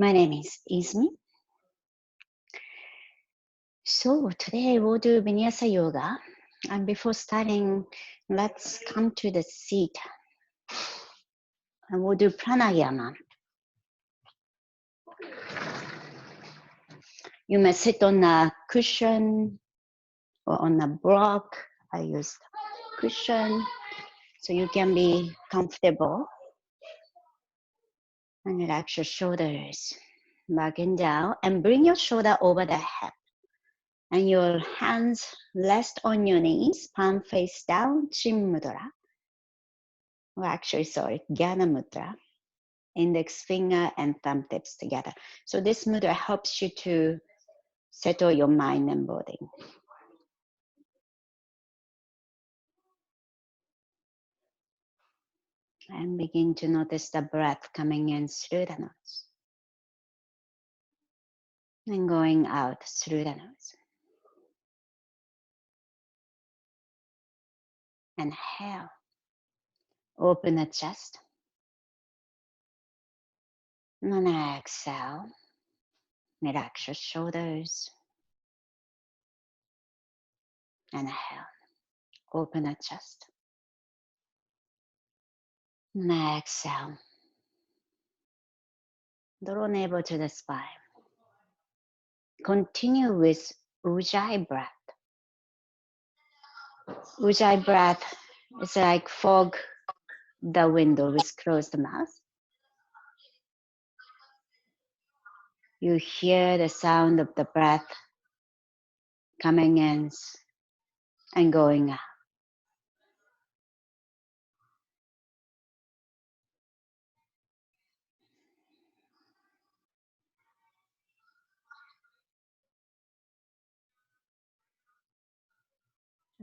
My name is Izumi. So today we'll do Vinyasa yoga. And before starting, let's come to the seat. And we'll do pranayama. You may sit on a cushion or on a block. I use cushion so you can be comfortable. And relax your shoulders back and down. And bring your shoulder over the head. And your hands rest on your knees, palm face down, Chin Mudra. Well, actually, sorry, Jnana Mudra. Index finger and thumb tips together. So this mudra helps you to settle your mind and body. And begin to notice the breath coming in through the nose. And going out through the nose. Inhale. Open the chest. And exhale. Relax your shoulders. Inhale. Open the chest. And exhale. Draw navel to the spine. Continue with Ujjayi breath. Ujjayi breath is like fog the window with closed mouth. You hear the sound of the breath coming in and going out.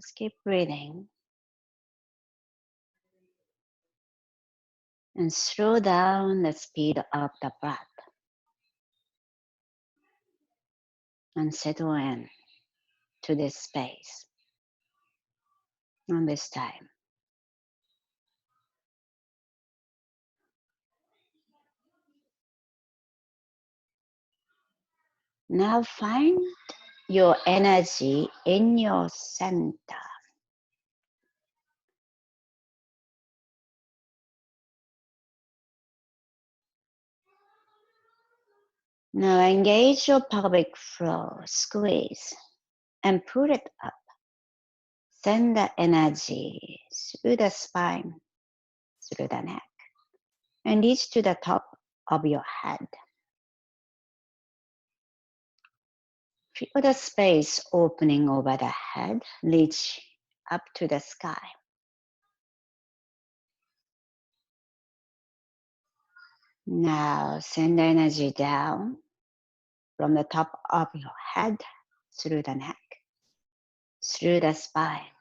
Just keep breathing. And slow down the speed of the breath. And settle in to this space. And this time. Now find your energy in your center. Now engage your pelvic floor, squeeze, and pull it up. Send the energy through the spine, through the neck, and reach to the top of your head. Feel the space opening over the head, reach up to the sky. Now send the energy down from the top of your head, through the neck, through the spine,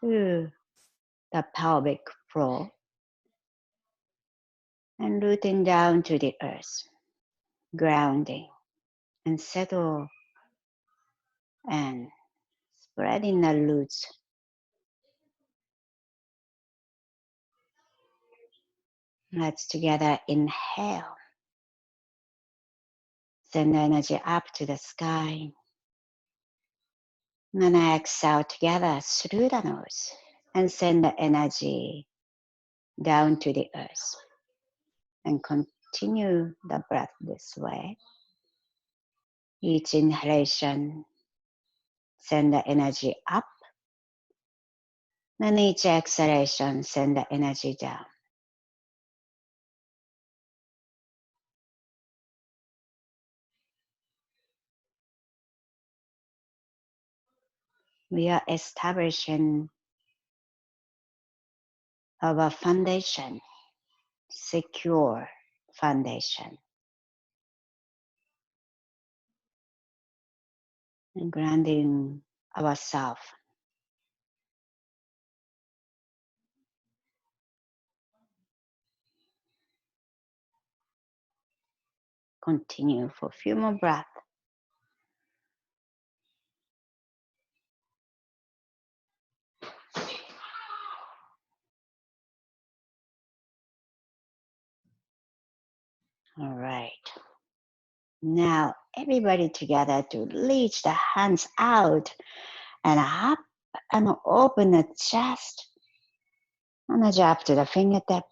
through the pelvic floor, and rooting down to the earth, grounding and settle and spreading the roots. Let's together inhale. Send the energy up to the sky. And exhale together through the nose and send the energy down to the earth. And continue the breath this way. Each inhalation, send the energy up. And each exhalation, send the energy down. We are establishing our foundation, secure foundation. And grounding ourselves. Continue for a few more breaths. All right. Now, everybody together to reach the hands out and up and open the chest. And a jab to the fingertip.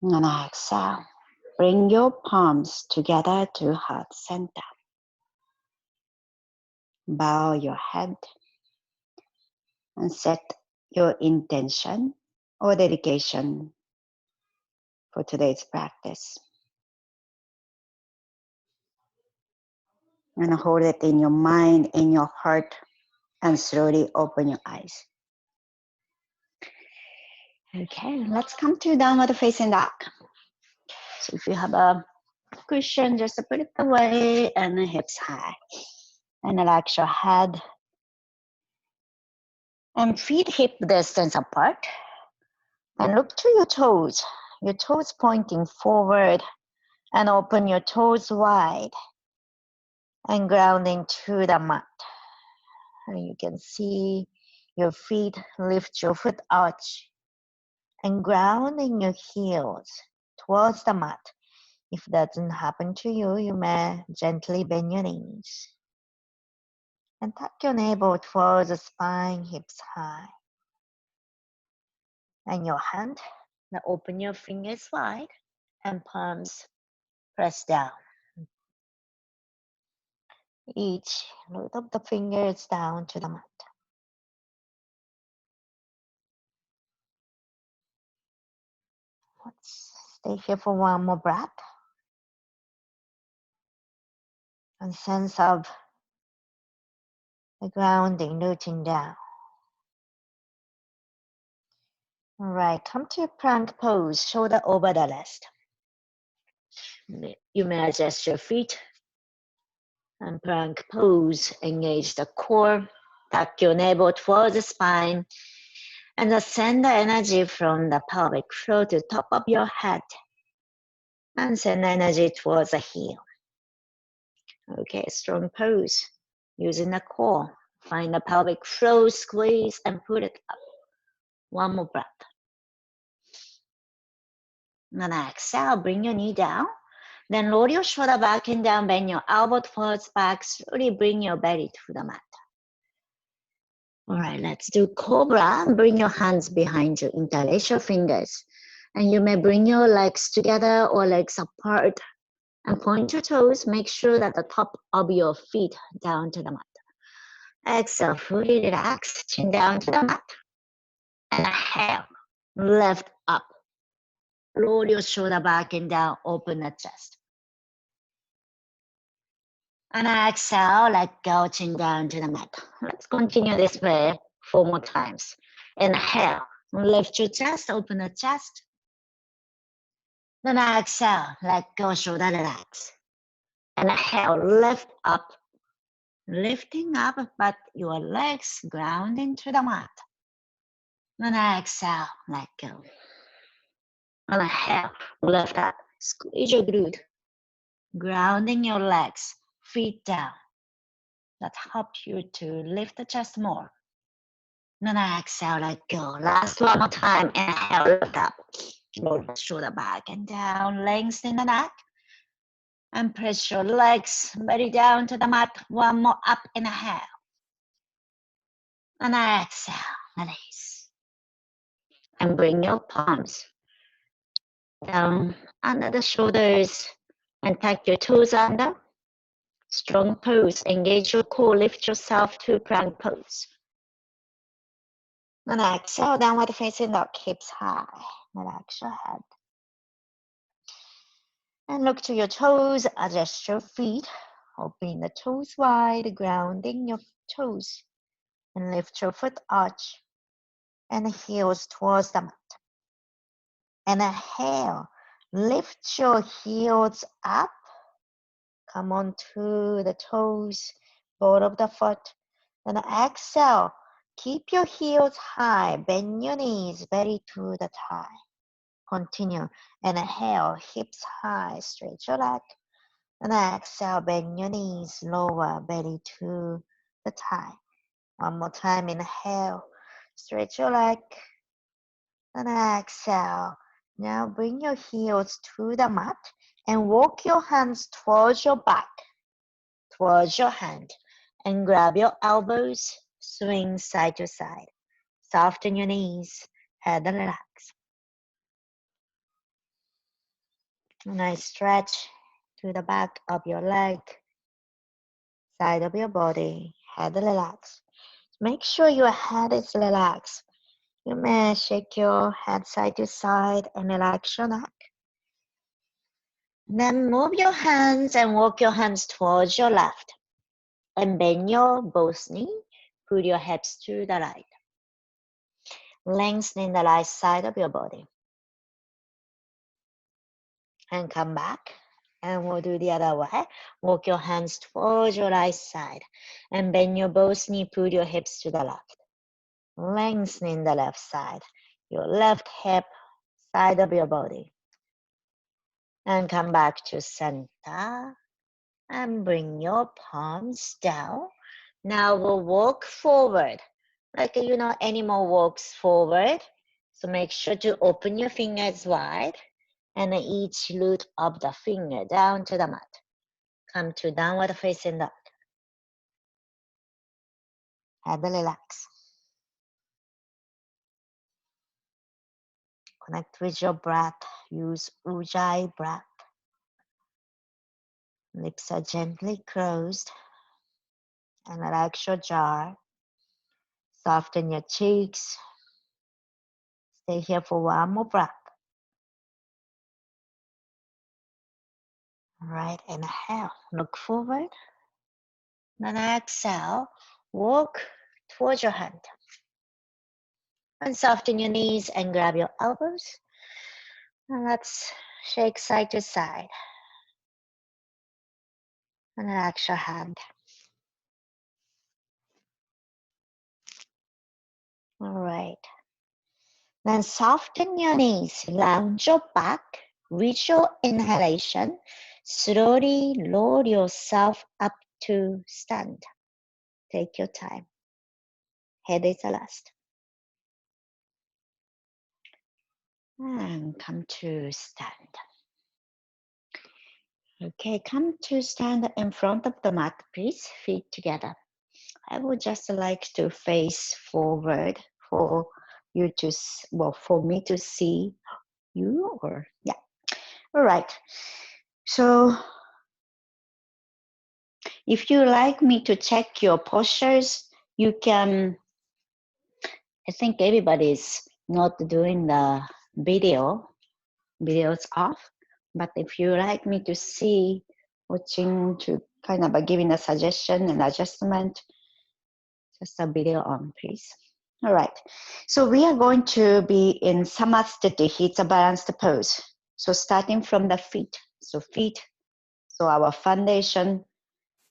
And exhale. Bring your palms together to heart center. Bow your head and set your intention or dedication for today's practice. And hold it in your mind, in your heart, and slowly open your eyes. Okay, let's come to downward facing dog. So if you have a cushion, just put it away and the hips high. And relax your head. And feet hip distance apart. And look to your toes pointing forward. And open your toes wide. And grounding to the mat. And you can see your feet lift your foot arch. And grounding your heels towards the mat. If that doesn't happen to you, you may gently bend your knees. And tuck your navel towards the spine, hips high. And your hand, now open your fingers wide and palms press down. Each root of the fingers down to the mat. Let's stay here for one more breath. And sense of the grounding, rooting down. All right, come to a plank pose, shoulder over the rest. You may adjust your feet and plank pose. Engage the core, tuck your navel towards the spine, and send the energy from the pelvic floor to top of your head, and send energy towards the heel. Okay, strong pose. Using the core, find the pelvic floor, squeeze, and pull it up. One more breath. And then exhale, bring your knee down. Then roll your shoulder back and down, bend your elbow towards back, slowly bring your belly to the mat. All right, let's do cobra. Bring your hands behind you, interlace your fingers. And you may bring your legs together or legs apart. And point your toes, make sure that the top of your feet down to the mat. Exhale, fully relax, chin down to the mat. And inhale, lift up. Roll your shoulder back and down, open the chest. And exhale, let go, chin down to the mat. Let's continue this way 4 more times. Inhale, lift your chest, open the chest. Then exhale, let go, shoulder relax. Inhale, lift up. Lifting up, but your legs grounding to the mat. Then exhale, let go. Inhale, lift up. Squeeze your glute. Grounding your legs, feet down. That helps you to lift the chest more. Then exhale, let go. Last one more time. Inhale, lift up. Roll the shoulder back and down. Lengthen the neck. And press your legs very down to the mat. One more up, inhale. And exhale, release. And bring your palms down under the shoulders and tuck your toes under. Strong pose. Engage your core. Lift yourself to plank pose. And exhale, downward facing dog, hips high. Relax your head. And look to your toes, adjust your feet. Open the toes wide, grounding your toes. And lift your foot arch and heels towards the mat. And inhale, lift your heels up. Come on to the toes, ball of the foot. Then exhale, keep your heels high, bend your knees, belly to the thigh. Continue. Inhale, hips high, stretch your leg. And exhale, bend your knees, lower, belly to the thigh. One more time, inhale, stretch your leg. And exhale. Now bring your heels to the mat And walk your hands towards your back, towards your hand, and grab your elbows, swing side to side. Soften your knees, head and relax. A nice stretch to the back of your leg, side of your body, head relax. Make sure your head is relaxed. You may shake your head side to side and relax your neck. Then move your hands and walk your hands towards your left. And bend your both knee. Put your hips to the right. Lengthen the right side of your body. And come back. And we'll do the other way. Walk your hands towards your right side. And bend your both knee. Put your hips to the left. Lengthening the left side. Your left hip, side of your body. And come back to center. And bring your palms down. Now we'll walk forward. Like, animal walks forward. So make sure to open your fingers wide. And each root of the finger down to the mat. Come to downward facing dog. Head relax. Connect with your breath. Use Ujjayi breath. Lips are gently closed. And relax your jaw. Soften your cheeks. Stay here for one more breath. All right, inhale. Look forward. Then exhale. Walk towards your hand. And soften your knees and grab your elbows. And let's shake side to side. And relax your hand. All right. Then soften your knees. Lounge your back. Reach your inhalation. Slowly lower yourself up to stand. Take your time. Head is the last. And come to stand. Okay, come to stand in front of the mat, please. Feet together. I would just like to face forward for you to, for me to see you, or yeah. All right. So if you like me to check your postures, you can. I think everybody's not doing the video. Video's off. But if you like me to see, watching to kind of giving a suggestion and adjustment, just a video on, please. All right. So we are going to be in Samasthiti. It's a balanced pose. So starting from the feet. So feet. So our foundation.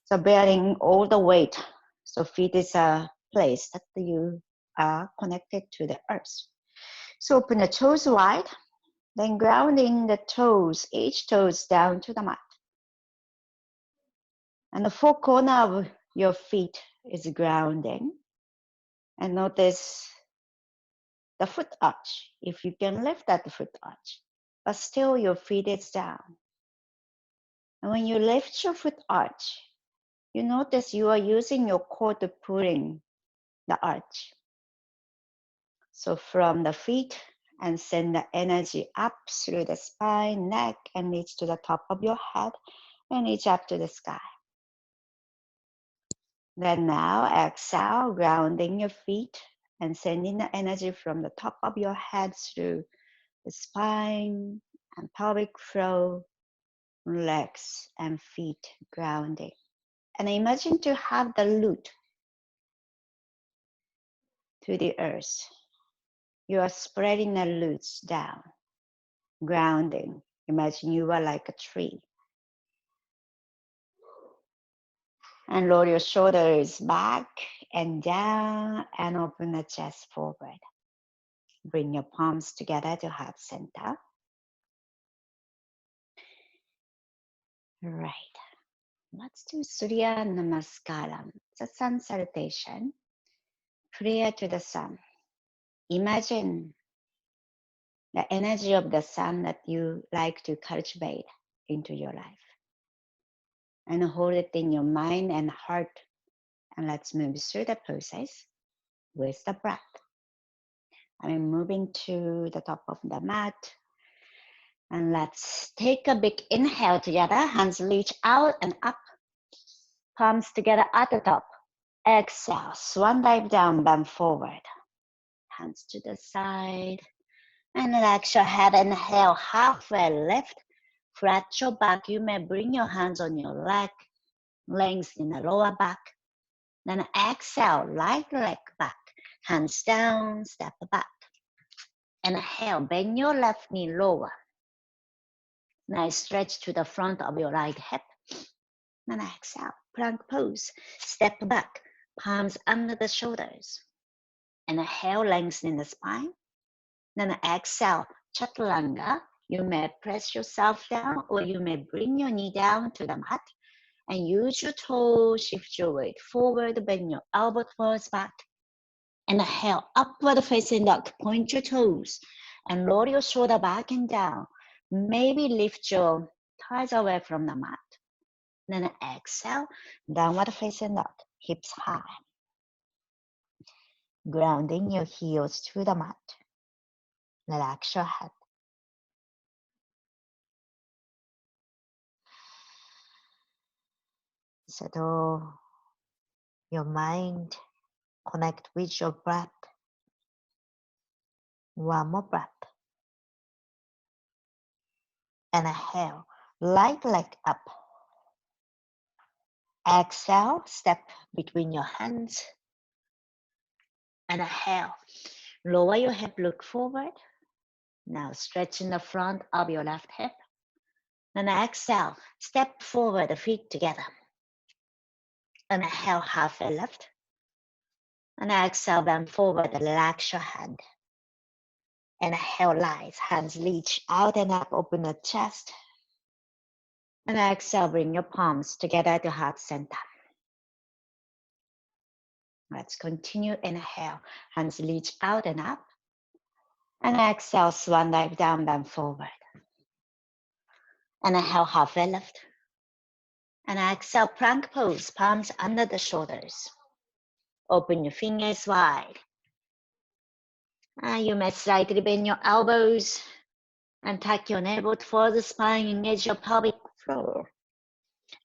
So bearing all the weight. So feet is a place that you are connected to the earth. So open the toes wide. Then grounding the toes, each toes down to the mat. And the four corners of your feet is grounding. And notice the foot arch, if you can lift that foot arch. But still your feet is down. And when you lift your foot arch, you notice you are using your core to pull in the arch. So from the feet, and send the energy up through the spine, neck, and reach to the top of your head, and reach up to the sky. Then now exhale, grounding your feet and sending the energy from the top of your head through the spine and pelvic floor, legs and feet grounding. And imagine to have the root to the earth. You are spreading the roots down, grounding. Imagine you are like a tree. And lower your shoulders back and down and open the chest forward. Bring your palms together to heart center. Right. Let's do Surya Namaskaram. It's a sun salutation. Prayer to the sun. Imagine the energy of the sun that you like to cultivate into your life. And hold it in your mind and heart. And let's move through the process with the breath. I'm moving to the top of the mat. And let's take a big inhale together. Hands reach out and up. Palms together at the top. Exhale. Swan dive down, bend forward. Hands to the side. And relax your head. Inhale, halfway lift. Flat your back. You may bring your hands on your leg. Lengthen the lower back. Then exhale, light leg back. Hands down, step back. Inhale, bend your left knee lower. Nice stretch to the front of your right hip. Then exhale, plank pose. Step back, palms under the shoulders. Inhale, lengthen the spine. Then exhale, chaturanga. You may press yourself down or you may bring your knee down to the mat and use your toes, shift your weight forward, bend your elbow towards back. Inhale, upward facing dog, point your toes and roll your shoulder back and down. Maybe lift your thighs away from the mat. Then exhale, downward facing dog, hips high. Grounding your heels to the mat. Relax your head. Settle your mind. Connect with your breath. One more breath. Inhale, light leg up. Exhale, step between your hands. Inhale, lower your hip, look forward. Now stretching the front of your left hip. Then exhale, step forward, the feet together. Inhale, halfway lift. And exhale, bend forward, relax your head. Inhale, light, hands reach out and up, open the chest. And exhale, bring your palms together to heart center. Let's continue. Inhale, hands reach out and up. And exhale, swan dive down, bend forward. Inhale, halfway lift. And exhale, plank pose, palms under the shoulders. Open your fingers wide. And you may slightly bend your elbows and tuck your navel towards the spine, engage your pelvic floor.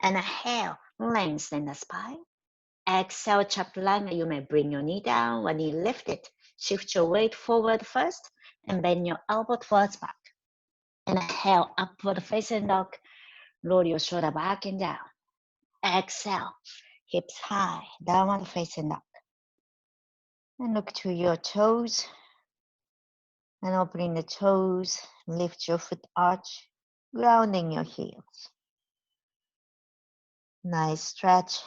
Inhale, lengthen the spine. Exhale, chaturanga. You may bring your knee down. When you lift it, shift your weight forward first and bend your elbow towards back. Inhale, upward facing dog. Roll your shoulder back and down. Exhale, hips high, downward facing dog. And look to your toes. And opening the toes, lift your foot arch, grounding your heels. Nice stretch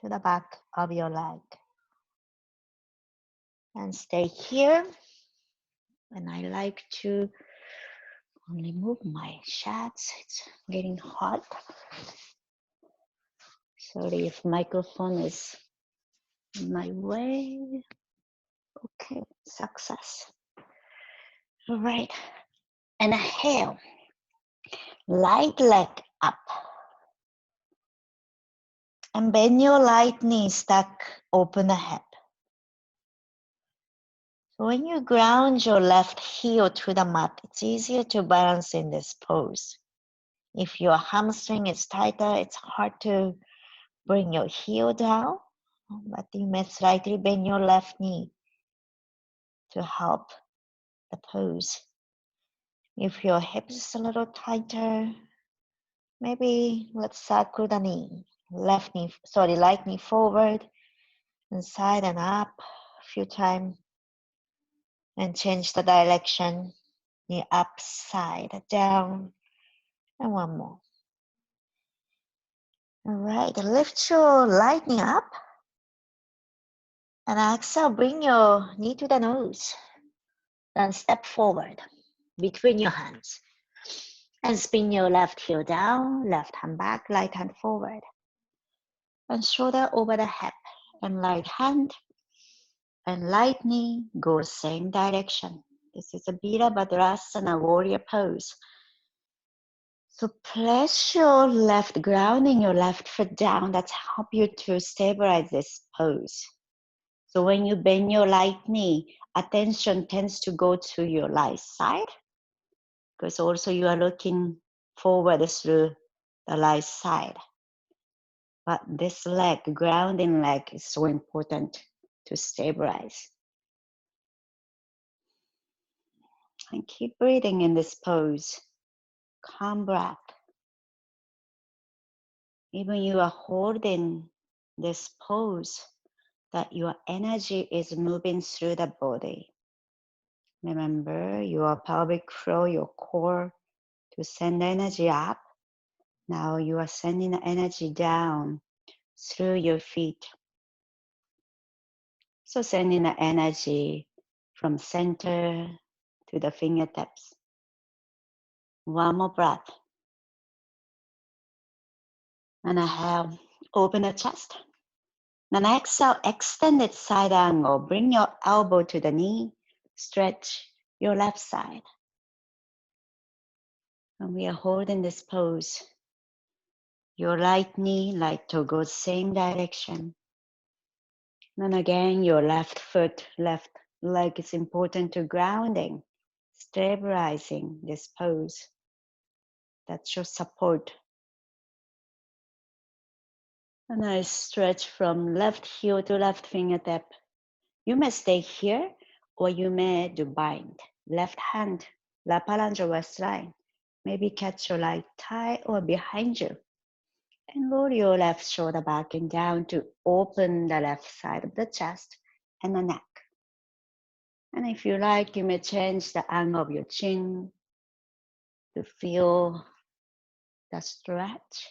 to the back of your leg. And stay here. And I like to only move my shats. It's getting hot. Sorry if microphone is in my way. Okay, success. All right. Inhale. Light leg up. And bend your right knee, stack open the hip. So when you ground your left heel to the mat, it's easier to balance in this pose. If your hamstring is tighter, it's hard to bring your heel down, but you may slightly bend your left knee to help the pose. If your hip is a little tighter, maybe let's circle the knee. Right knee forward and side and up a few times. And change the direction. Knee up, side, down, and one more. All right, lift your right knee up. And exhale, bring your knee to the nose. Then step forward between your hands. And spin your left heel down, left hand back, right hand forward. And shoulder over the hip. And right hand and right knee go same direction. This is a Virabhadrasana warrior pose. So place your left, grounding your left foot down. That's help you to stabilize this pose. So when you bend your right knee, attention tends to go to your right side because also you are looking forward through the right side. But this leg, grounding leg, is so important to stabilize. And keep breathing in this pose. Calm breath. Even you are holding this pose, that your energy is moving through the body. Remember your pelvic floor, your core, to send energy up. Now you are sending the energy down through your feet. So sending the energy from center to the fingertips. One more breath. And inhale, open the chest. Then exhale, extended side angle. Bring your elbow to the knee. Stretch your left side. And we are holding this pose. Your right knee, right toe goes same direction. Then again, your left foot, left leg is important to grounding, stabilizing this pose. That shows support. And I stretch from left heel to left fingertip. You may stay here or you may do bind. Left hand, la phalange waistline. Maybe catch your right thigh or behind you. And roll your left shoulder back and down to open the left side of the chest and the neck. And if you like, you may change the angle of your chin to feel the stretch.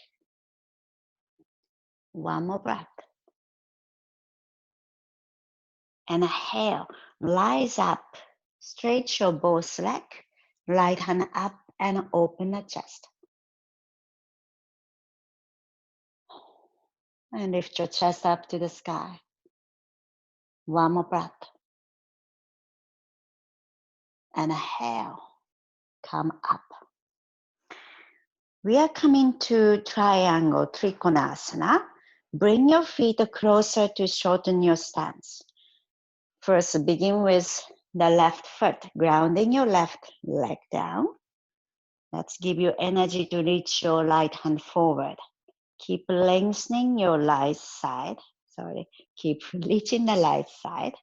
One more breath. And inhale, rise up, stretch your both leg, right hand up and open the chest. And lift your chest up to the sky. One more breath. And inhale, come up. We are coming to triangle, Trikonasana. Bring your feet closer to shorten your stance. First, begin with the left foot, grounding your left leg down. Let's give you energy to reach your right hand forward. Keep lengthening your right side. Keep reaching the right side.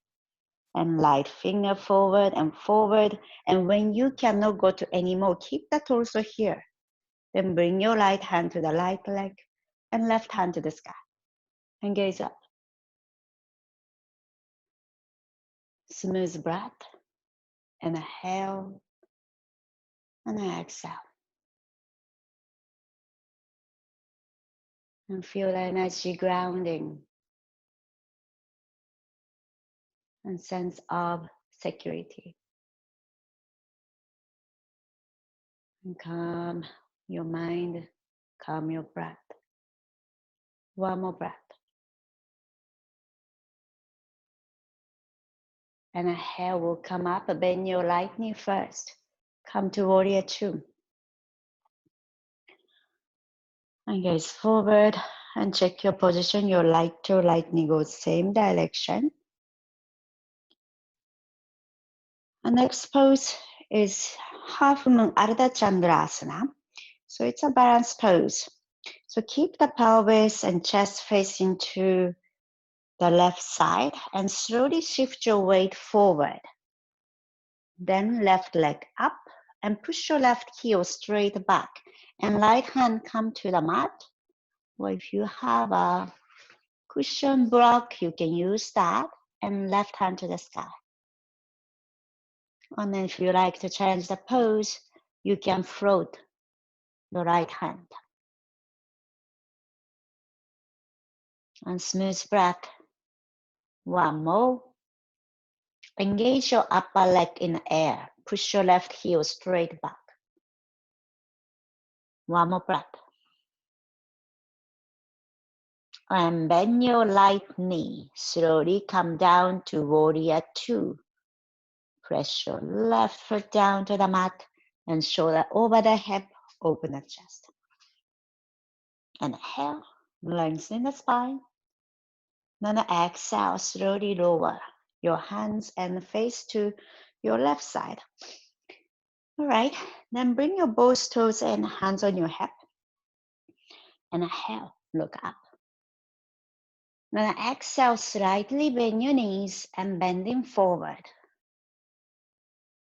And right finger forward and forward. And when you cannot go to any more, keep the torso here. Then bring your right hand to the right leg and left hand to the sky. And gaze up. Smooth breath. Inhale and exhale. And feel the energy grounding and sense of security. And calm your mind, calm your breath. One more breath. And inhale will come up, bend your right knee first. Come to warrior two. And gaze forward and check your position. Your right toe, right knee goes same direction. The next pose is half moon Ardha Chandrasana. So it's a balanced pose. So keep the pelvis and chest facing to the left side and slowly shift your weight forward. Then left leg up and push your left heel straight back and right hand come to the mat. Or if you have a cushion block, you can use that, and left hand to the sky. And then if you like to change the pose, you can float the right hand. And smooth breath. One more. Engage your upper leg in the air. Push your left heel straight back. One more breath. And bend your right knee. Slowly come down to warrior two. Press your left foot down to the mat and shoulder over the hip, open the chest. Inhale, lengthen the spine. Then exhale, slowly lower your hands and face to your left side. All right, then bring your both toes and hands on your hip. Inhale, look up. Then exhale, slightly bend your knees and bending forward.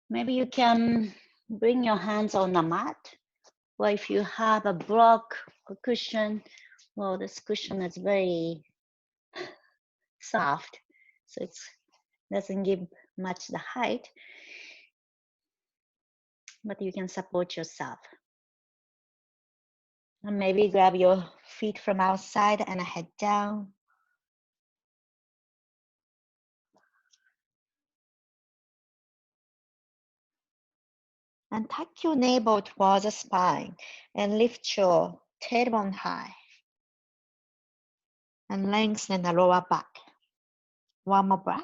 Maybe you can bring your hands on the mat, or if you have a block or cushion, well, this cushion is very soft, so it doesn't give much the height, but you can support yourself. And maybe grab your feet from outside and head down. And tuck your navel towards the spine and lift your tailbone high. And lengthen the lower back. One more breath.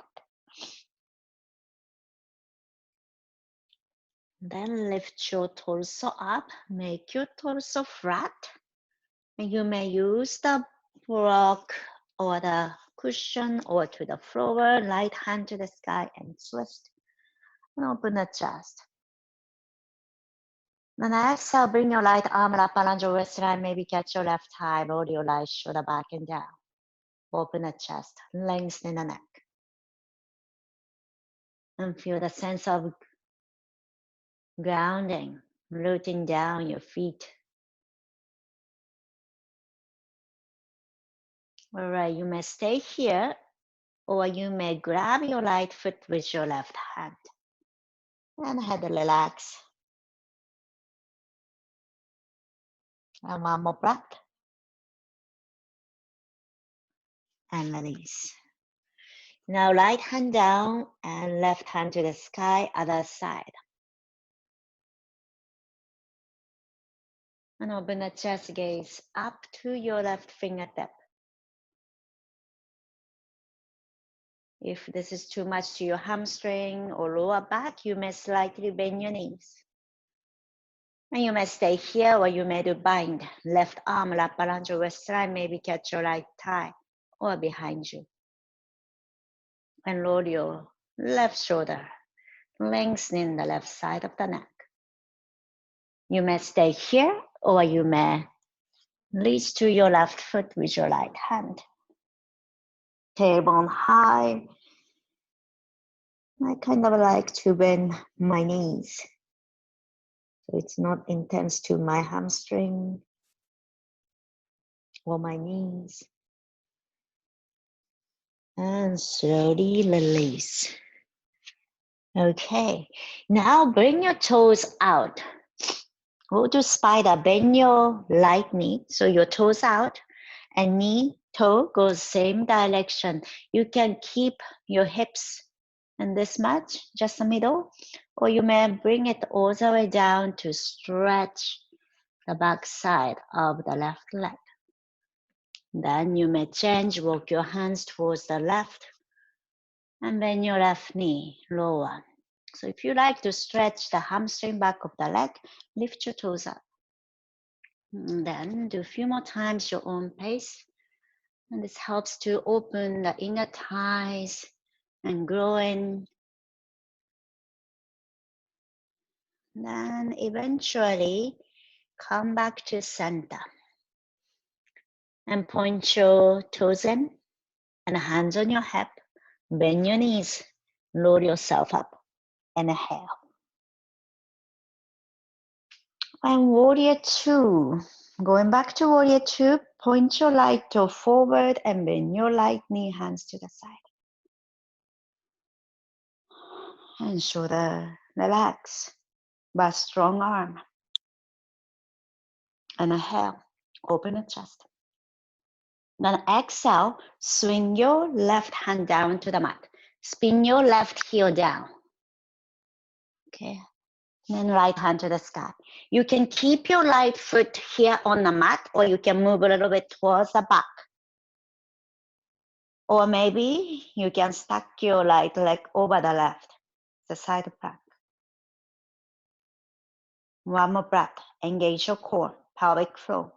Then lift your torso up, make your torso flat. And you may use the block or the cushion or to the floor, right hand to the sky and twist. And open the chest. Then exhale, bring your right arm up around your waistline, maybe catch your left thigh, roll your right shoulder back and down. Open the chest, lengthen the neck. And feel the sense of grounding, rooting down your feet. All right, you may stay here, or you may grab your right foot with your left hand. And head relax. And one more breath. And release. Now right hand down and left hand to the sky, other side. And open the chest gaze up to your left fingertip. If this is too much to your hamstring or lower back, you may slightly bend your knees. And you may stay here, or you may do bind. Left arm wrap around your waistline, maybe catch your right thigh or behind you. And roll your left shoulder, lengthening the left side of the neck. You may stay here, or you may reach to your left foot with your right hand. Tailbone high. I kind of like to bend my knees, so it's not intense to my hamstring or my knees. And slowly release. Okay, now bring your toes out. Go to spider, bend your right knee, so your toes out, and knee, toe goes same direction. You can keep your hips in this much, just the middle, or you may bring it all the way down to stretch the back side of the left leg. Then you may change, walk your hands towards the left, and bend your left knee lower. So if you like to stretch the hamstring back of the leg, lift your toes up. And then do a few more times your own pace. And this helps to open the inner thighs and groin. Then eventually come back to center. And point your toes in and hands on your hip. Bend your knees. Roll yourself up. Inhale. And warrior two. Going back to warrior two, point your right toe forward and bend your right knee, hands to the side. And shoulder relax, but strong arm. Inhale, open the chest. Then exhale, swing your left hand down to the mat. Spin your left heel down. Okay. Then right hand to the sky. You can keep your right foot here on the mat, or you can move a little bit towards the back. Or maybe you can stack your right leg over the left, the side plank. One more breath. Engage your core, pelvic floor.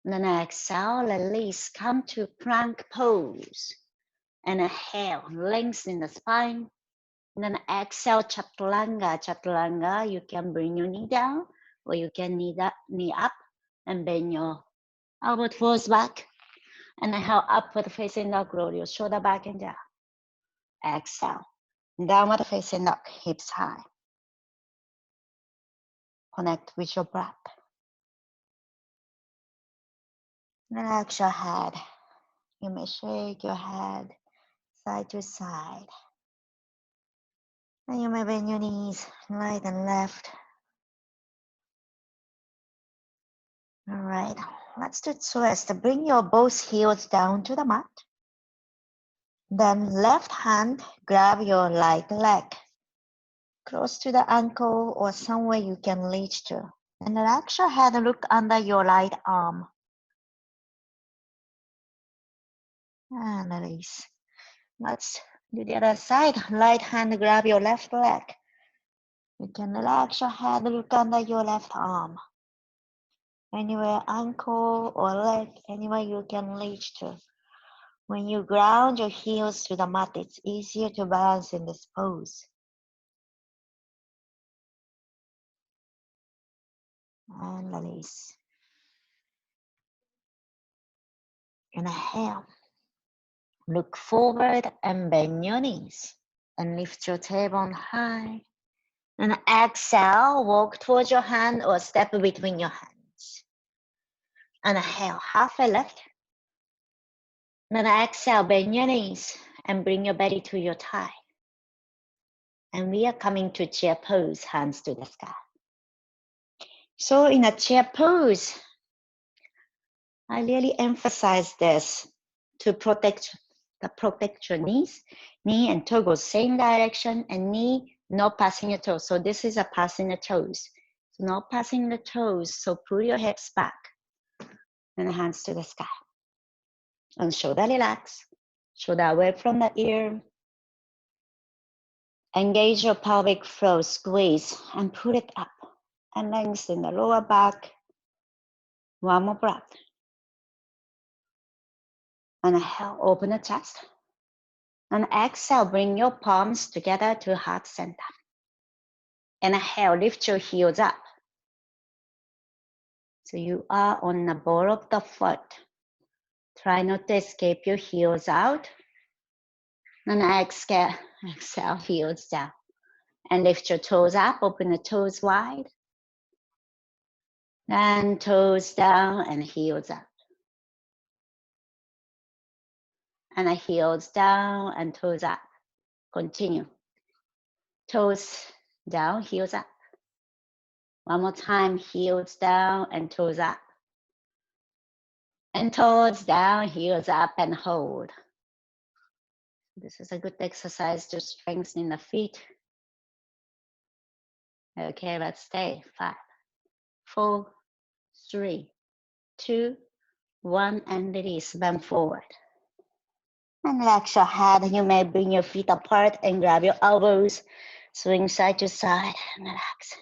Then exhale, release. Come to plank pose. And inhale, lengthen the spine. And then exhale, chaturanga. Chaturanga, you can bring your knee down or you can knee up and bend your elbow towards back. And inhale, upward facing dog, roll your shoulder back and down. Exhale, downward facing dog, hips high. Connect with your breath. Relax your head. You may shake your head side to side. And you may bend your knees right and left. All right, let's do twist. Bring your both heels down to the mat. Then left hand, grab your right leg. Close to the ankle or somewhere you can reach to. And relax your head, look under your right arm. And release. Let's do the other side. Right hand, grab your left leg. You can relax your head, look under your left arm. Anywhere, ankle or leg, anywhere you can reach to. When you ground your heels to the mat, it's easier to balance in this pose. And release. Inhale. Look forward and bend your knees. And lift your tailbone high. And exhale, walk towards your hand or step between your hands. Inhale, halfway lift. Then exhale, bend your knees and bring your belly to your thigh. And we are coming to chair pose, hands to the sky. So in a chair pose, I really emphasize this to protect your knees. Knee and toe go same direction, and knee not passing your toes. So this is a passing the toes. So not passing the toes, so pull your hips back and hands to the sky. And shoulder relax, shoulder away from the ear. Engage your pelvic floor, squeeze and pull it up. And lengthen the lower back. One more breath. Inhale, open the chest. And exhale, bring your palms together to heart center. Inhale, lift your heels up. So you are on the ball of the foot. Try not to escape your heels out. And exhale, heels down. And lift your toes up, open the toes wide. And toes down and heels up. And the heels down and toes up. Continue. Toes down, heels up. One more time, heels down and toes up. And toes down, heels up and hold. This is a good exercise to strengthen the feet. Okay, let's stay. 5, 4, 3, 2, 1, and release. Bend forward. And relax your head. You may bring your feet apart and grab your elbows. Swing side to side and relax.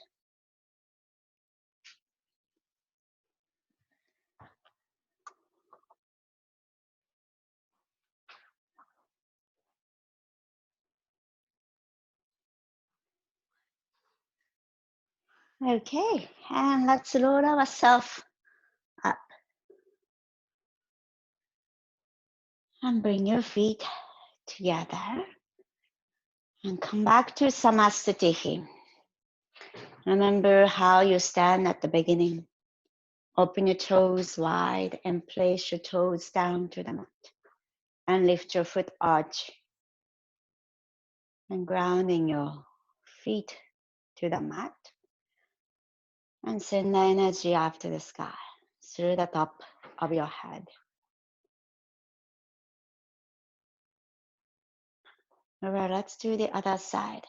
Okay, and let's roll ourselves up. And bring your feet together. And come back to Samasthiti. Remember how you stand at the beginning. Open your toes wide and place your toes down to the mat. And lift your foot arch. And grounding your feet to the mat. And send the energy up to the sky through the top of your head. All right, let's do the other side.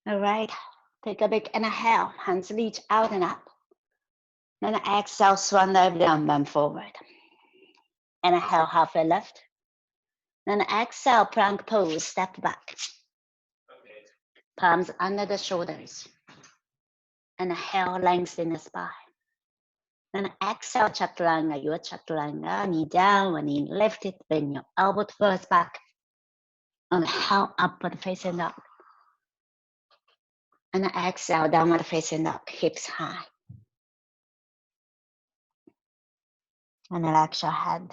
All right, take a big inhale. Hands reach out and up. Then exhale, swan dive down, bend forward. Inhale, halfway lift. Then exhale, plank pose, step back. Palms under the shoulders. And inhale, lengthen the spine. Then exhale, chaturanga, your chaturanga, knee down, one knee lifted, bring your elbow towards back. And inhale, upward facing dog. And exhale, downward facing dog, hips high. And relax your head.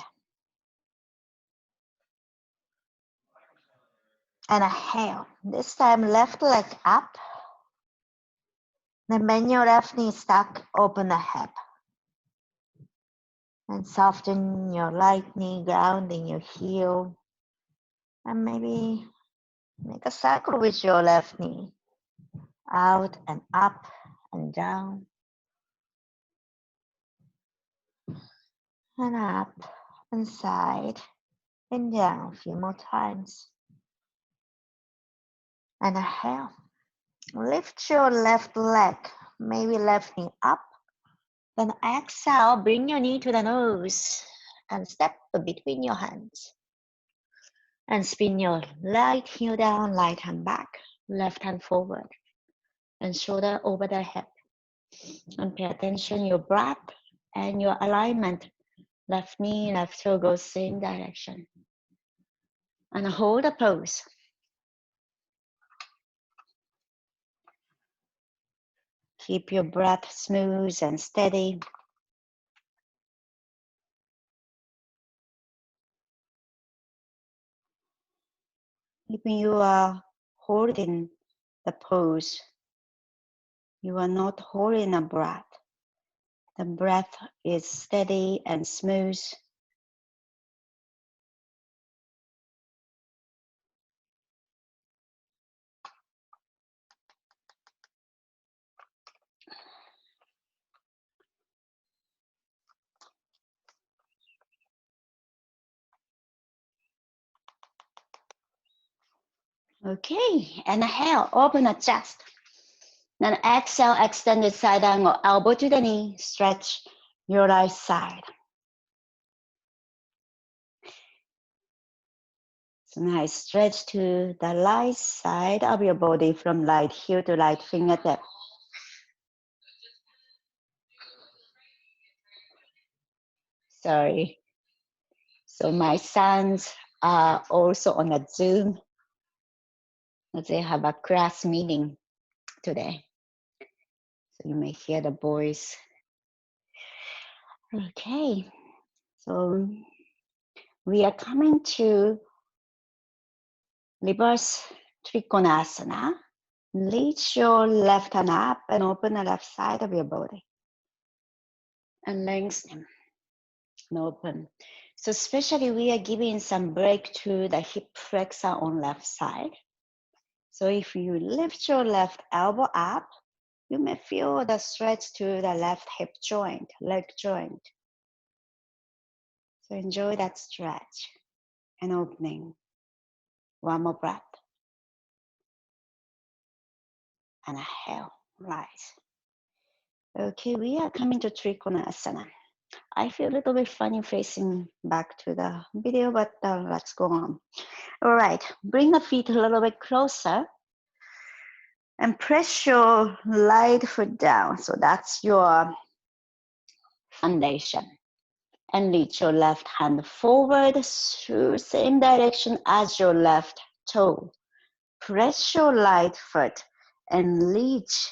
And inhale. This time, left leg up. Then bend your left knee stack, open the hip. And soften your right knee, grounding your heel. And maybe make a circle with your left knee. Out and up and down. And up and side and down a few more times. And inhale. Lift your left leg, maybe left knee up. Then exhale, bring your knee to the nose and step between your hands. And spin your right heel down, right hand back, left hand forward. And shoulder over the hip. And pay attention your breath and your alignment. Left knee, left toe goes same direction. And hold the pose. Keep your breath smooth and steady. Even you are holding the pose, you are not holding a breath. The breath is steady and smooth. Okay, and inhale, open the chest. Then exhale, extended side angle, elbow to the knee, stretch your right side. So now stretch to the right side of your body from right heel to right fingertip. Sorry. So my sons are also on a Zoom. They have a class meeting today. So you may hear the boys. Okay. So we are coming to reverse Trikonasana. Reach your left hand up and open the left side of your body. And lengthen and open. So especially we are giving some break to the hip flexor on left side. So if you lift your left elbow up, you may feel the stretch to the left hip joint, leg joint. So enjoy that stretch and opening. One more breath. And exhale, rise. Okay, we are coming to Trikonasana. I feel a little bit funny facing back to the video, but let's go on. All right, bring the feet a little bit closer and press your right foot down. So that's your foundation. And reach your left hand forward through same direction as your left toe. Press your right foot and reach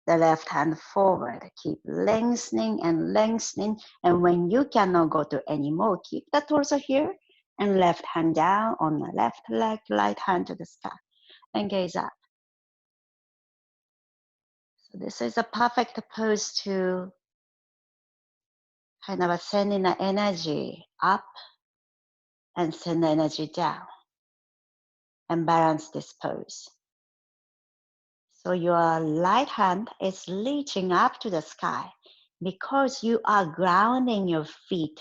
the left hand forward. Keep lengthening and lengthening. And when you cannot go to any more, keep the torso here and left hand down on the left leg, right hand to the sky and gaze up. So this is a perfect pose to kind of sending the energy up and send the energy down and balance this pose. So your right hand is reaching up to the sky because you are grounding your feet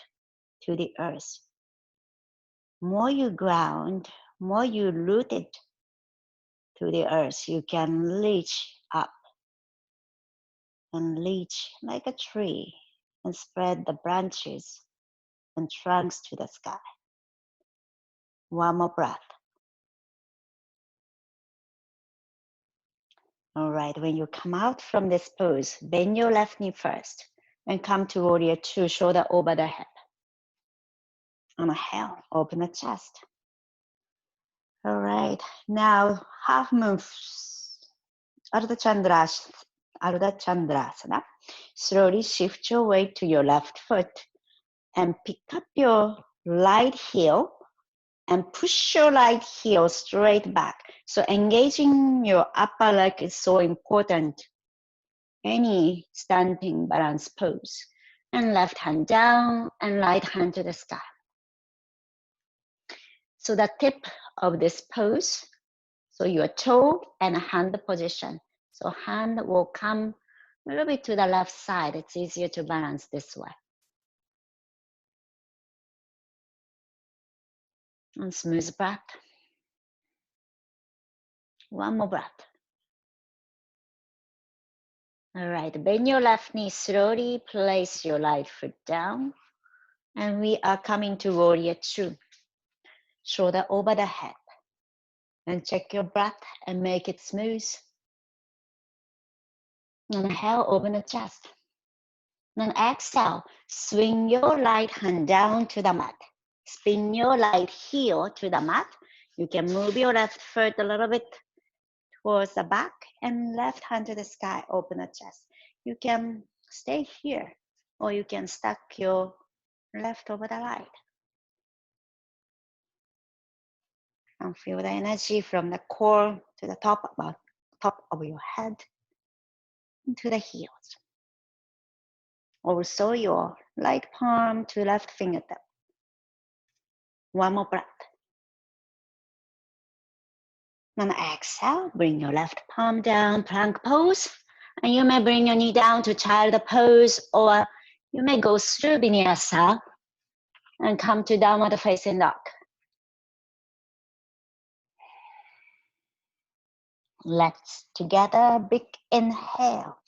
to the earth. More you ground, more you rooted to the earth, you can reach up and reach like a tree and spread the branches and trunks to the sky. One more breath. All right, when you come out from this pose, bend your left knee first and come to warrior two, shoulder over the hip. Inhale, open the chest. All right, now half moves. Ardha Chandrasana. Slowly shift your weight to your left foot and pick up your right heel and push your right heel straight back. So engaging your upper leg is so important. Any standing balance pose. And left hand down and right hand to the sky. So the tip of this pose, so your toe and hand position. So hand will come a little bit to the left side. It's easier to balance this way. And smooth breath. One more breath. All right, bend your left knee slowly, place your right foot down. And we are coming to warrior two. Shoulder over the head. And check your breath and make it smooth. Inhale, open the chest. Then exhale, swing your right hand down to the mat. Spin your right heel to the mat. You can move your left foot a little bit towards the back and left hand to the sky, open the chest. You can stay here or you can stack your left over the right. And feel the energy from the core to the top of your head to the heels. Also your right palm to left fingertip. One more breath. Then exhale, bring your left palm down, plank pose. And you may bring your knee down to child pose, or you may go through Vinyasa and come to downward facing dog. Let's together big inhale.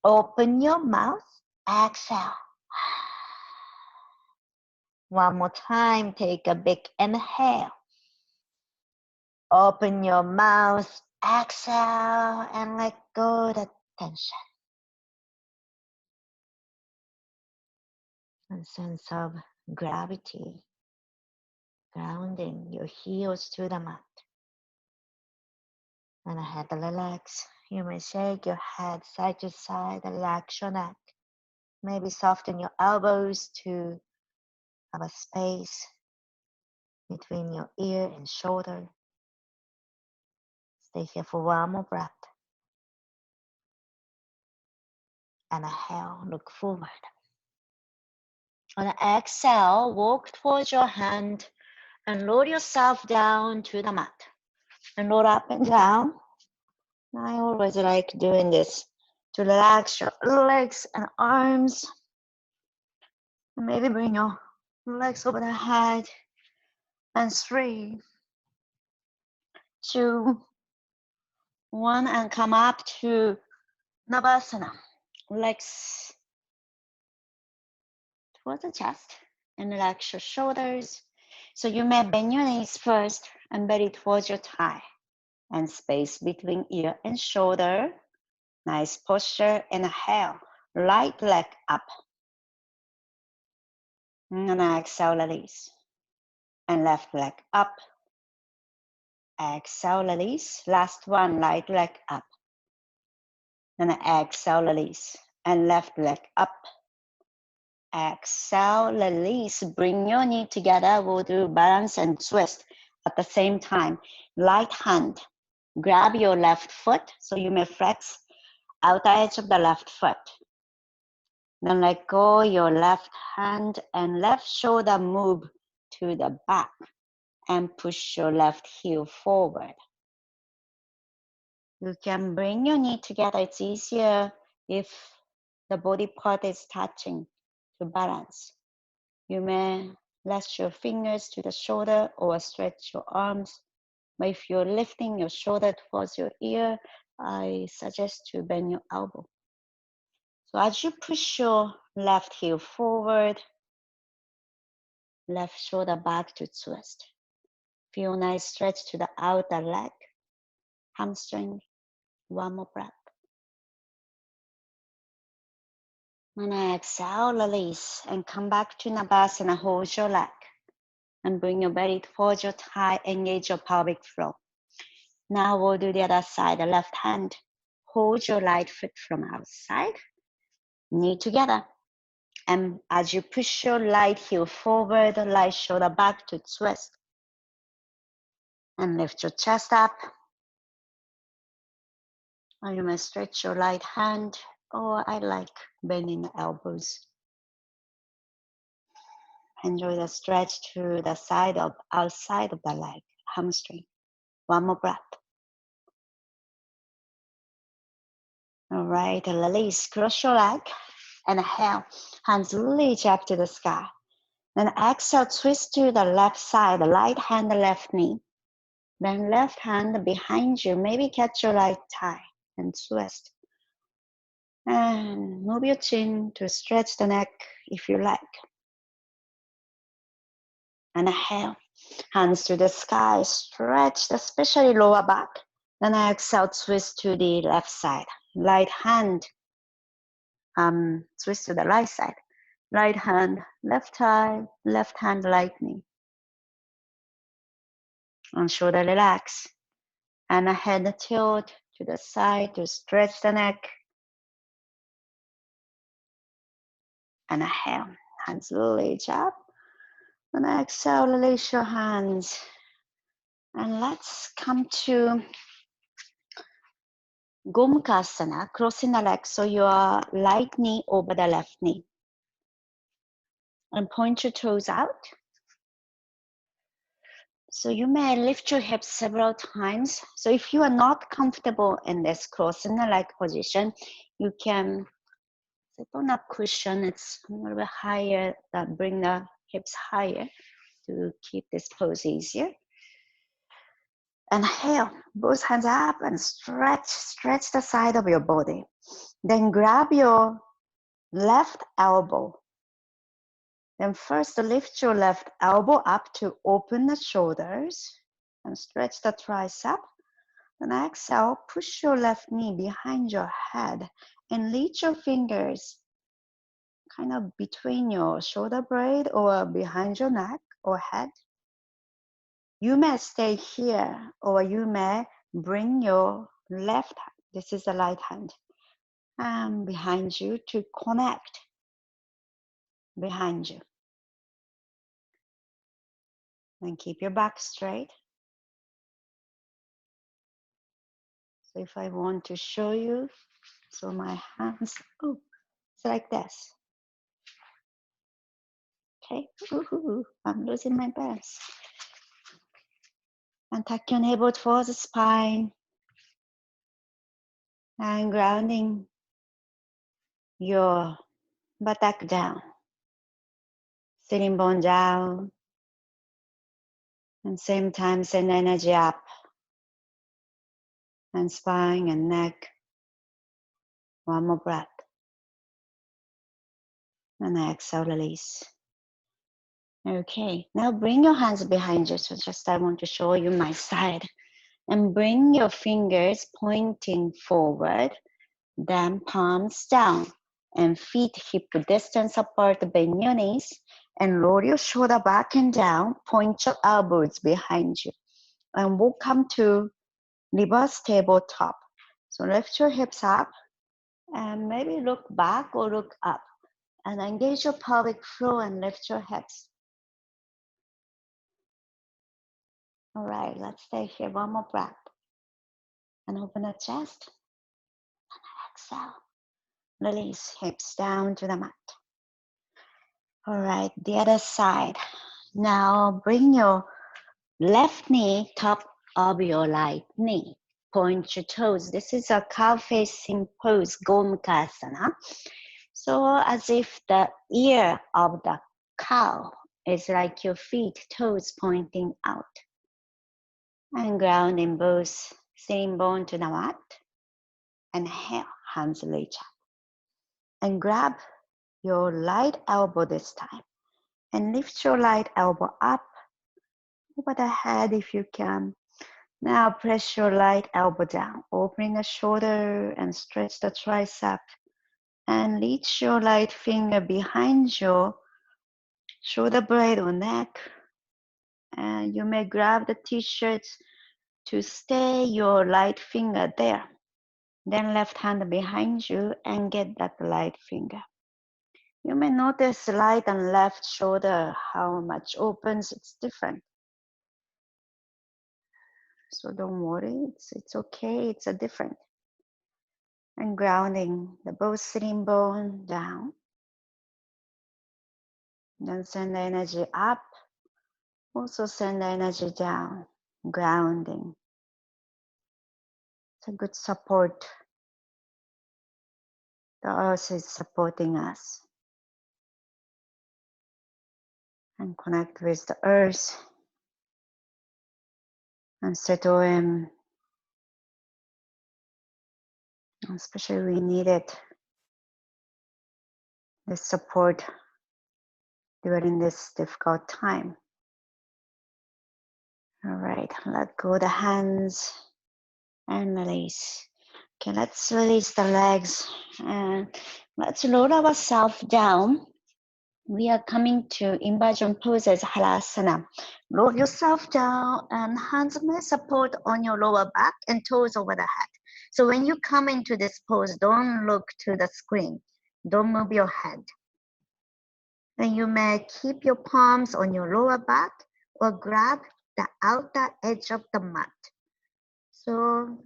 Open your mouth, exhale. One more time, take a big inhale. Open your mouth, exhale, and let go the tension. A sense of gravity, grounding your heels to the mat. And head relax. You may shake your head side to side, relax your neck. Maybe soften your elbows to have a space between your ear and shoulder. Stay here for one more breath. And inhale, look forward. On the exhale, walk towards your hand and lower yourself down to the mat. And roll up and down. I always like doing this to relax your legs and arms. And maybe bring your legs over the head. And 3, 2, 1, and come up to Navasana. Legs towards the chest and relax your shoulders. So you may bend your knees first and belly towards your thigh. And space between ear and shoulder. Nice posture. Inhale, right leg up. And exhale, release. And left leg up. Exhale, release. Last one, right leg up. And exhale, release. And left leg up. Exhale, release. Bring your knee together. We'll do balance and twist at the same time. Right hand, grab your left foot. So you may flex outer edge of the left foot. Then let go your left hand and left shoulder move to the back and push your left heel forward. You can bring your knee together. It's easier if the body part is touching to balance. You may rest your fingers to the shoulder or stretch your arms. But if you're lifting your shoulder towards your ear, I suggest to bend your elbow. So as you push your left heel forward, left shoulder back to twist. Feel nice stretch to the outer leg, hamstring. One more breath. And exhale, release, and come back to Navasana. Hold your leg and bring your belly towards your thigh. Engage your pelvic floor. Now we'll do the other side. The left hand, hold your right foot from outside, knee together. And as you push your right heel forward, the right shoulder back to twist. And lift your chest up. Or you may stretch your right hand, or I like bending the elbows. Enjoy the stretch to the side of outside of the leg, hamstring. One more breath. All right, release. Cross your leg. Inhale, hands reach up to the sky. Then exhale, twist to the left side, right hand, left knee. Then left hand behind you, maybe catch your right thigh and twist. And move your chin to stretch the neck if you like. Inhale, hands to the sky, stretch especially lower back. Then exhale, twist to the left side. Right hand, twist to the right side. Right hand, left thigh, left hand, right knee. And shoulder relax. And head tilt to the side to stretch the neck. And inhale, hands reach up. And exhale, release your hands. And let's come to Gomukhasana, crossing the legs, so your right knee over the left knee. And point your toes out. So you may lift your hips several times. So if you are not comfortable in this crossing the leg position, you can sit on a cushion. It's a little bit higher, that bring the hips higher to keep this pose easier. Inhale, both hands up and stretch the side of your body. Then grab your left elbow. Then first lift your left elbow up to open the shoulders and stretch the tricep. Then exhale, push your left knee behind your head and reach your fingers kind of between your shoulder blade or behind your neck or head. You may stay here, or you may bring your left hand, this is the right hand, behind you to connect behind you. And keep your back straight. So if I want to show you, so my hands, it's like this. Okay, I'm losing my breath. And tuck your navel towards the spine. And grounding your buttock down. Sitting bone down. And same time, send energy up. And spine and neck. One more breath. And exhale, release. Okay, now bring your hands behind you. So just I want to show you my side. And bring your fingers pointing forward. Then palms down. And feet hip distance apart, bend your knees. And roll your shoulder back and down. Point your elbows behind you. And we'll come to reverse tabletop. So lift your hips up. And maybe look back or look up. And engage your pelvic floor and lift your hips. All right, let's stay here. One more breath. And open the chest. And exhale. Release hips down to the mat. All right, the other side. Now bring your left knee top of your right knee. Point your toes. This is a cow facing pose, Gomukhasana. So as if the ear of the cow is like your feet, toes pointing out. And grounding both same bone to the mat. Inhale, hands reach up. And grab your right elbow this time. And lift your right elbow up over the head if you can. Now press your right elbow down, opening the shoulder and stretch the tricep. And reach your right finger behind your shoulder blade or neck. And you may grab the t-shirt to stay your right finger there. Then left hand behind you and get that right finger. You may notice right and left shoulder, how much opens, it's different. So don't worry, it's okay, it's a different. And grounding the both sitting bone down. Then send the energy up. Also send the energy down, grounding. It's a good support. The earth is supporting us. And connect with the earth and settle in. Especially we needed this support during this difficult time. All right, let go the hands and release. Okay, let's release the legs and let's lower ourselves down. We are coming to inversion poses, halasana. Lower yourself down and hands may support on your lower back and toes over the head. So when you come into this pose, don't look to the screen. Don't move your head. And you may keep your palms on your lower back or grab the outer edge of the mat. So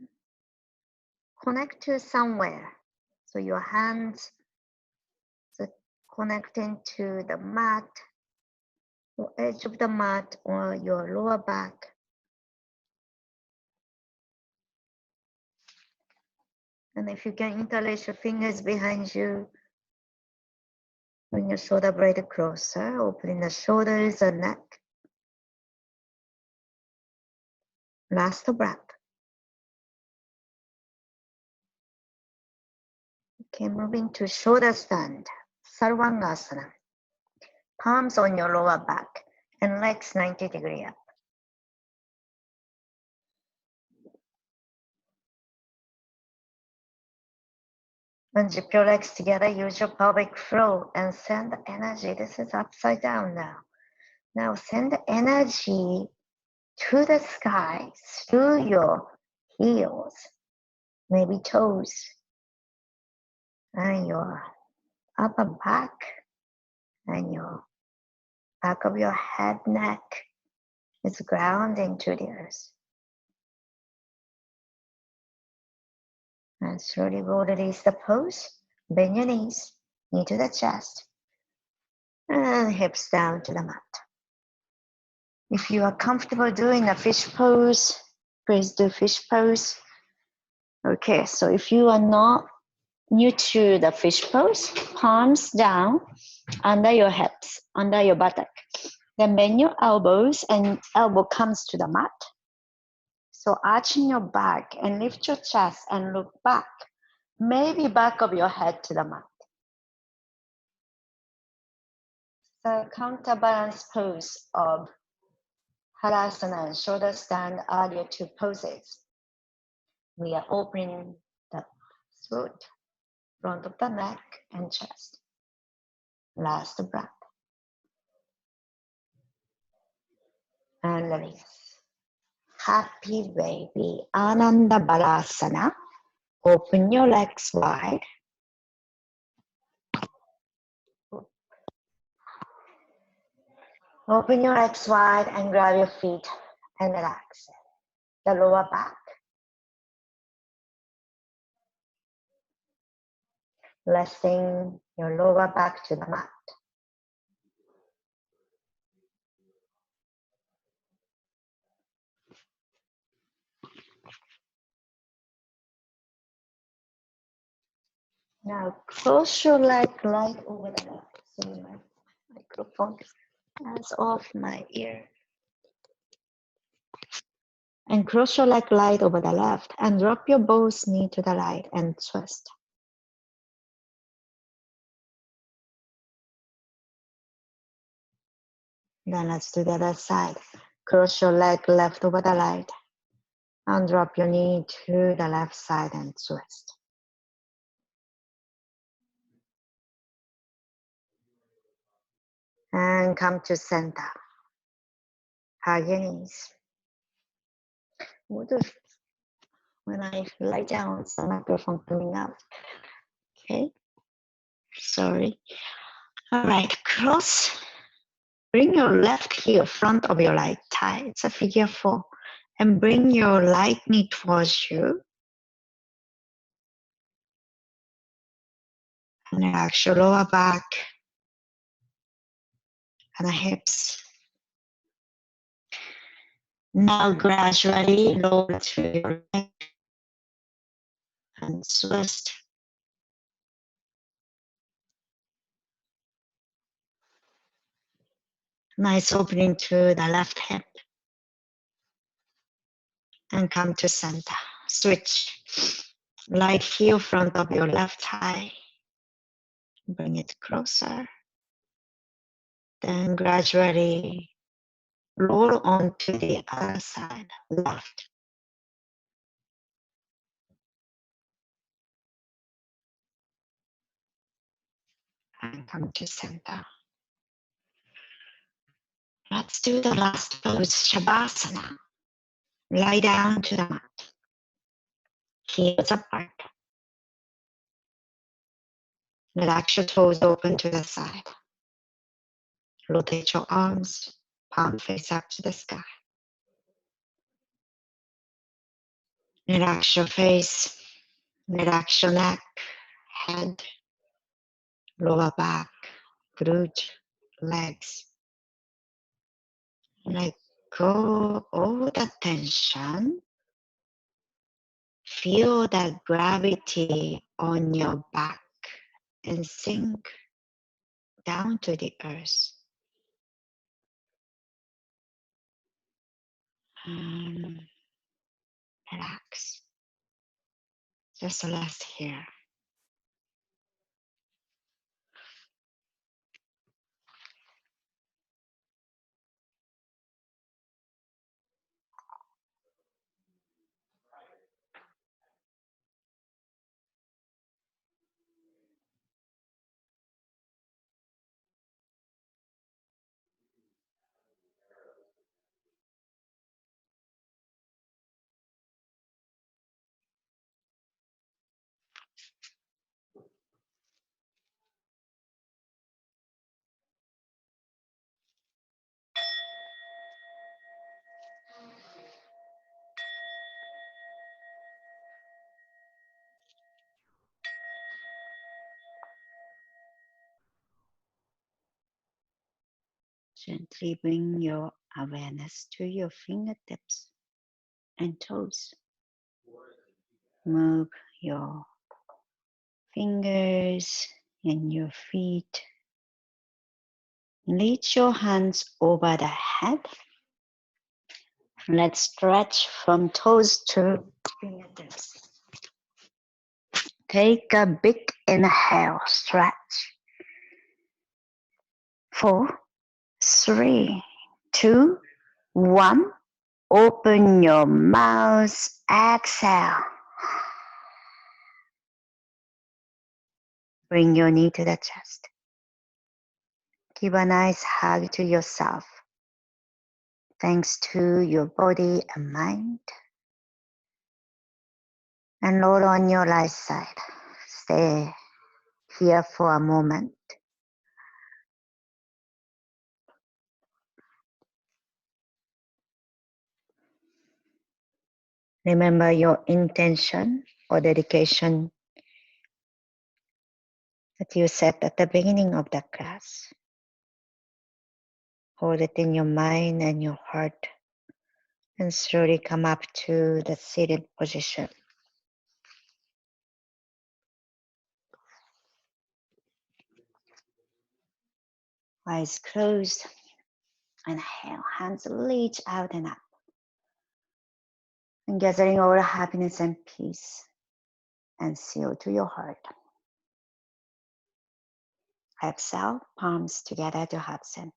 connect to somewhere. So your hands connecting to the mat, or edge of the mat or your lower back. And if you can interlace your fingers behind you, bring your shoulder blade closer, opening the shoulders and neck. Last breath. Okay, moving to shoulder stand, Sarvangasana. Palms on your lower back and legs 90 degrees up. Unzip your legs together, use your pelvic floor and send energy. This is upside down now. Now send energy to the sky through your heels, maybe toes, and your upper back, and your back of your head, neck is grounding to the earth. And slowly go release the pose. Bend your knees, knee to the chest, and hips down to the mat. If you are comfortable doing a fish pose, please do fish pose. Okay, so if you are not new to the fish pose, palms down under your hips, under your buttock. Then bend your elbows and elbow comes to the mat. So arching your back and lift your chest and look back. Maybe back of your head to the mat. So counterbalance pose of Halasana and shoulder stand are your two poses. We are opening the throat, front of the neck and chest. Last breath. And release. Happy baby, Ananda Balasana. Open your legs wide. Open your legs wide and grab your feet and relax. The lower back. Resting your lower back to the mat. Now close your leg right over the left. So my microphone is off my ear. And cross your leg right over the left and drop your both knee to the right and twist. Then let's do the other side. Cross your leg left over the right. And drop your knee to the left side and twist. And come to center. Hug your knees. When I lie down, it's the microphone coming out. Okay, sorry. All right, cross. Bring your left heel front of your right thigh. It's a figure 4. And bring your right knee towards you. And relax your lower back and the hips. Now gradually lower through your leg and twist. Nice opening to the left hip. And come to center. Switch. Right heel front of your left thigh. Bring it closer. Then gradually roll onto the other side, left. And come to center. Let's do the last pose, Shavasana. Lie down to the mat. Heels apart. Relax your toes open to the side. Rotate your arms, palm face up to the sky. Relax your face, relax your neck, head, lower back, glute, legs. Let go all the tension. Feel that gravity on your back and sink down to the earth. Relax. Just rest here. Gently bring your awareness to your fingertips and toes. Move your fingers and your feet. Reach your hands over the head. Let's stretch from toes to fingertips. Take a big inhale, stretch. 4, 3, 2, 1. Open your mouth, exhale. Bring your knee to the chest. Give a nice hug to yourself. Thanks to your body and mind. And roll on your right side. Stay here for a moment. Remember your intention or dedication that you set at the beginning of the class. Hold it in your mind and your heart and slowly come up to the seated position. Eyes closed. Inhale, hands reach out and up. And gathering all happiness and peace and seal to your heart. Exhale, palms together to heart center.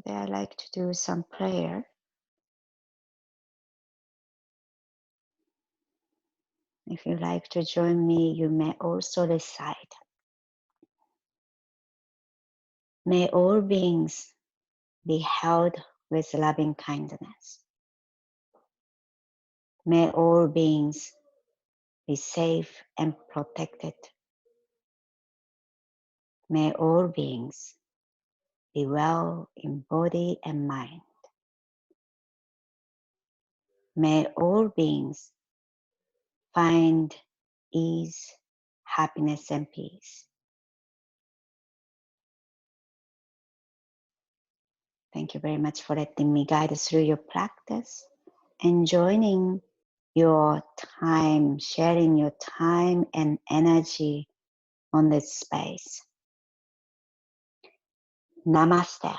Today I like to do some prayer. If you like to join me, you may also recite. May all beings be held with loving kindness. May all beings be safe and protected. May all beings be well in body and mind. May all beings find ease, happiness, and peace. Thank you very much for letting me guide through your practice and joining your time, sharing your time and energy on this space. Namaste.